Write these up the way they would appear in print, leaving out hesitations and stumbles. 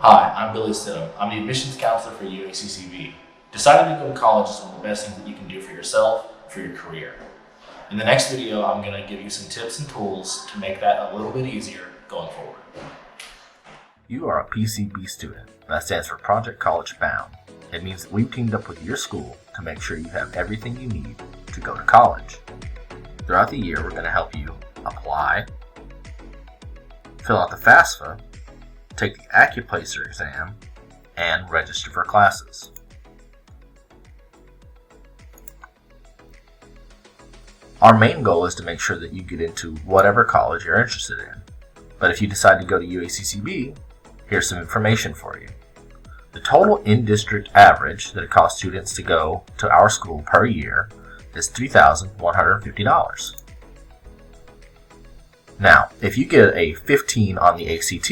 Hi, I'm Billy Stidham. I'm the admissions counselor for UACCB. Deciding to go to college is one of the best things that you can do for yourself, for your career. In the next video, I'm going to give you some tips and tools to make that a little bit easier going forward. You are a PCB student. That stands for Project College Bound. It means that we've teamed up with your school to make sure you have everything you need to go to college. Throughout the year, we're going to help you apply, fill out the FAFSA, take the AccuPlacer exam, and register for classes. Our main goal is to make sure that you get into whatever college you're interested in. But if you decide to go to UACCB, here's some information for you. The total in-district average that it costs students to go to our school per year is $3,150. Now, if you get a 15 on the ACT,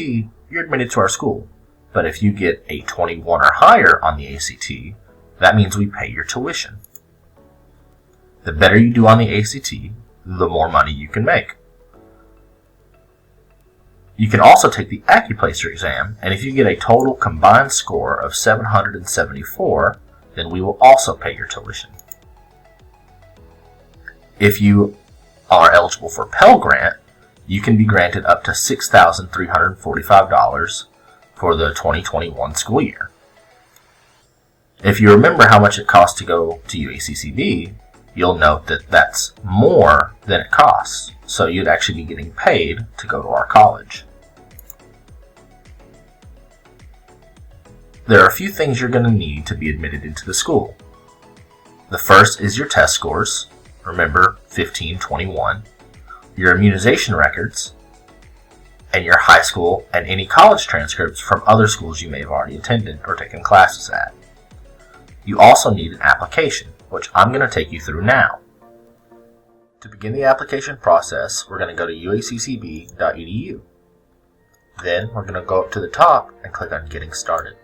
you're admitted to our school. But if you get a 21 or higher on the ACT, that means we pay your tuition. The better you do on the ACT, the more money you can make. You can also take the AccuPlacer exam, and if you get a total combined score of 774, then we will also pay your tuition. If you are eligible for Pell Grant, you can be granted up to $6,345 for the 2021 school year. If you remember how much it costs to go to UACCB, you'll note that that's more than it costs, so you'd actually be getting paid to go to our college. There are a few things you're going to need to be admitted into the school. The first is your test scores, remember 15, 21, your immunization records, and your high school and any college transcripts from other schools you may have already attended or taken classes at. You also need an application, which I'm going to take you through now. To begin the application process, we're going to go to uaccb.edu. Then we're going to go up to the top and click on Getting Started.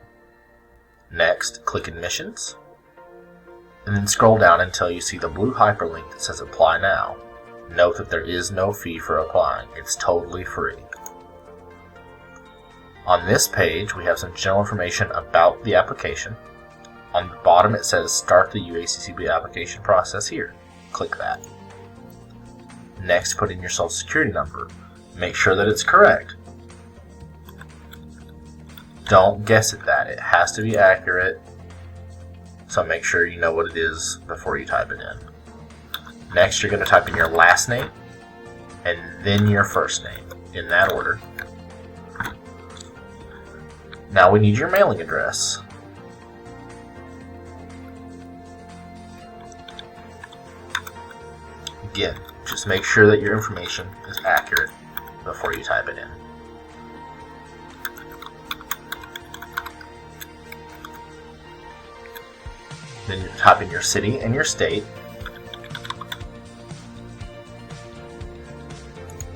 Next, click Admissions, and then scroll down until you see the blue hyperlink that says Apply Now. Note that there is no fee for applying. It's totally free. On this page, we have some general information about the application. On the bottom it says Start the UACCB application process here. Click that. Next, put in your social security number. Make sure that it's correct. Don't guess at that. It has to be accurate. So make sure you know what it is before you type it in. Next, you're going to type in your last name and then your first name in that order. Now we need your mailing address. Again, just make sure that your information is accurate before you type it in. Then you type in your city and your state.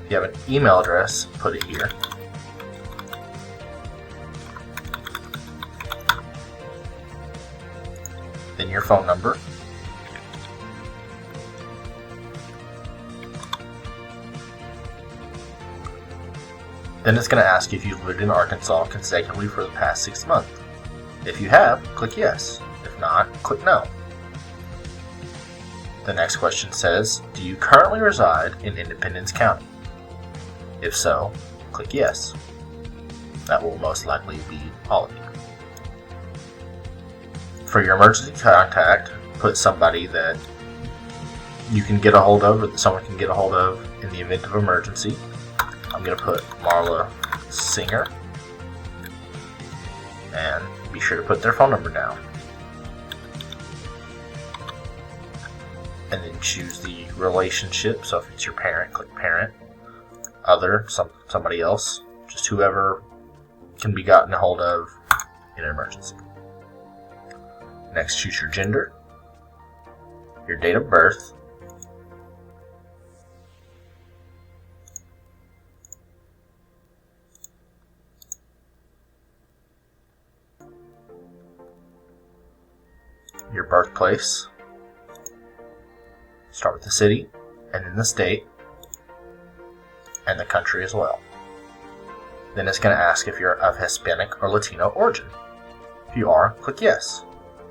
If you have an email address, put it here. Then your phone number. Then it's going to ask you if you've lived in Arkansas consecutively for the past 6 months. If you have, click Yes. If not, click No. The next question says, do you currently reside in Independence County? If so, click Yes. That will most likely be all of you. For your emergency contact, put somebody that you can get a hold of or that someone can get a hold of in the event of emergency. I'm going to put Marla Singer, and be sure to put their phone number down. And then choose the relationship, so if it's your parent, click Parent, Other, somebody else, just whoever can be gotten a hold of in an emergency. Next, choose your gender, your date of birth, your birthplace. Start with the city, and then the state, and the country as well. Then it's going to ask if you're of Hispanic or Latino origin. If you are, click yes.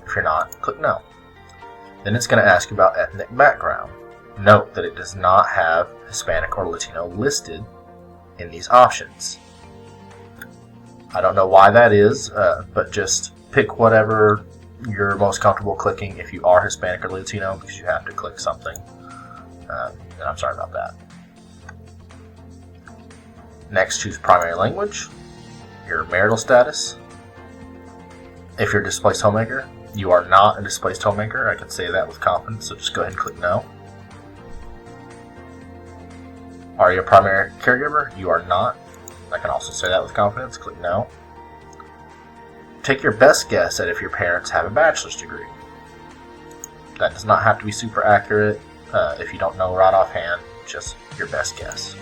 If you're not, click no. Then it's going to ask you about ethnic background. Note that it does not have Hispanic or Latino listed in these options. I don't know why that is, but just pick whatever you're most comfortable clicking if you are Hispanic or Latino, because you have to click something. And I'm sorry about that. Next, choose primary language, your marital status. If you're a displaced homemaker, you are not a displaced homemaker. I can say that with confidence, so just go ahead and click no. Are you a primary caregiver? You are not. I can also say that with confidence. Click no. Take your best guess at if your parents have a bachelor's degree. That does not have to be super accurate. If you don't know right offhand, just your best guess.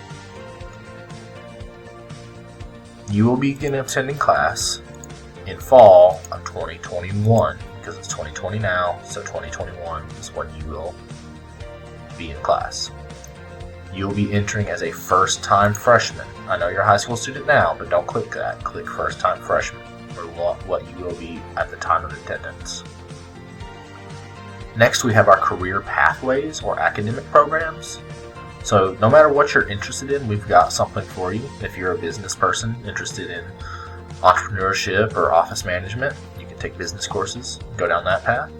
You will begin attending class in fall of 2021, because it's 2020 now, so 2021 is when you will be in class. You'll be entering as a first-time freshman. I know you're a high school student now, but don't click that. Click first-time freshman, or what you will be at the time of attendance. Next, we have our career pathways or academic programs. So no matter what you're interested in, we've got something for you. If you're a business person interested in entrepreneurship or office management, you can take business courses, go down that path.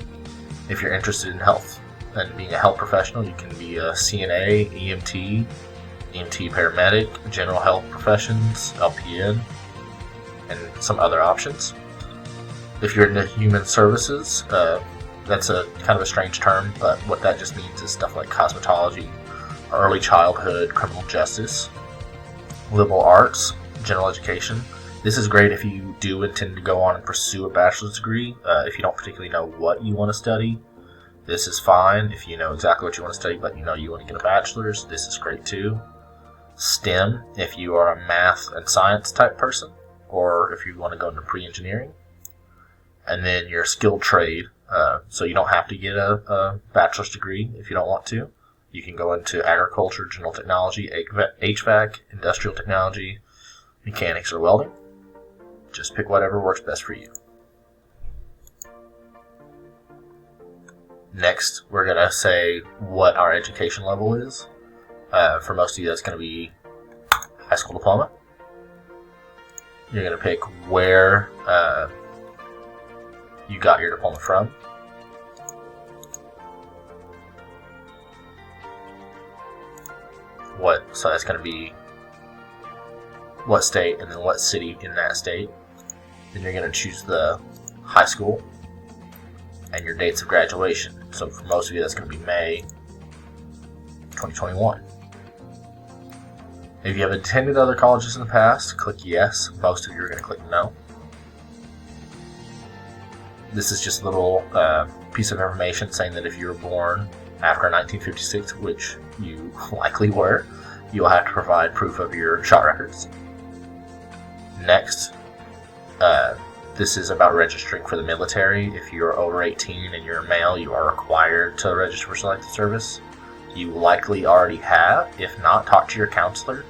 If you're interested in health and being a health professional, you can be a CNA, EMT paramedic, general health professions, LPN, and some other options. If you're into human services, that's a kind of a strange term, but what that just means is stuff like cosmetology, early childhood, criminal justice, liberal arts, general education. This is great if you do intend to go on and pursue a bachelor's degree. If you don't particularly know what you want to study, this is fine. If you know exactly what you want to study, but you know you want to get a bachelor's, this is great too. STEM, if you are a math and science type person, or if you want to go into pre-engineering. And then your skilled trade, so you don't have to get a bachelor's degree if you don't want to. You can go into agriculture, general technology, HVAC, industrial technology, mechanics, or welding. Just pick whatever works best for you. Next, we're going to say what our education level is. For most of you, that's going to be high school diploma. You're going to pick where you got your diploma from. So that's going to be what state and then what city in that state. Then you're going to choose the high school and your dates of graduation. So for most of you, that's going to be May 2021. If you have attended other colleges in the past, click yes. Most of you are going to click no. This is just a little piece of information saying that if you were born after 1956, which you likely were, you'll have to provide proof of your shot records. Next, this is about registering for the military. If you're over 18 and you're a male, you are required to register for selective service. You likely already have. If not, talk to your counselor,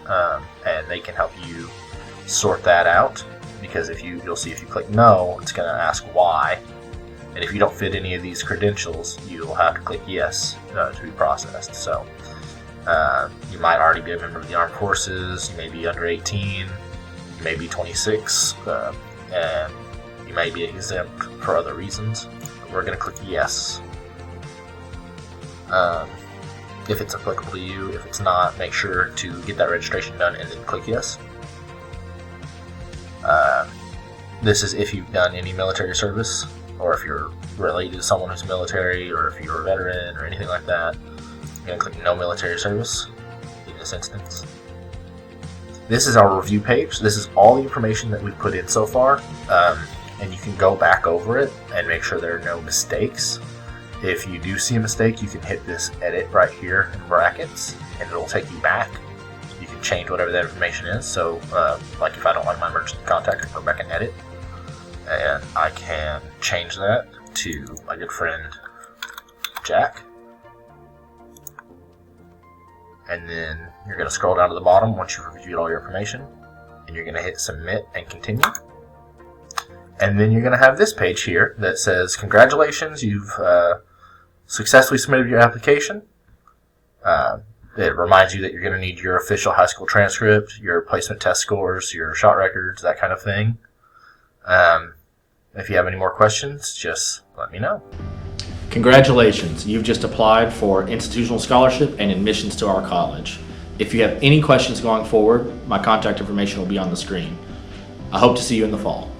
and they can help you sort that out. Because you'll see if you click no, it's going to ask why. And if you don't fit any of these credentials, you'll have to click yes to be processed. So you might already be a member of the armed forces, you may be under 18, you may be 26, and you may be exempt for other reasons. We're going to click yes. If it's applicable to you. If it's not, make sure to get that registration done and then click yes. This is if you've done any military service, or if you're related to someone who's military, or if you're a veteran or anything like that. You're going to click no military service in this instance. This is our review page. This is all the information that we've put in so far, and you can go back over it and make sure there are no mistakes. If you do see a mistake, you can hit this edit right here in brackets, and it'll take you back. You can change whatever that information is. So, like if I don't like my emergency contact, I can go back and edit, and I can change that to my good friend Jack. And then you're going to scroll down to the bottom once you've reviewed all your information, and you're going to hit submit and continue. And then you're going to have this page here that says, congratulations, you've successfully submitted your application. It reminds you that you're going to need your official high school transcript, your placement test scores, your shot records, that kind of thing. If you have any more questions, just let me know. Congratulations, you've just applied for institutional scholarship and admissions to our college. If you have any questions going forward, my contact information will be on the screen. I hope to see you in the fall.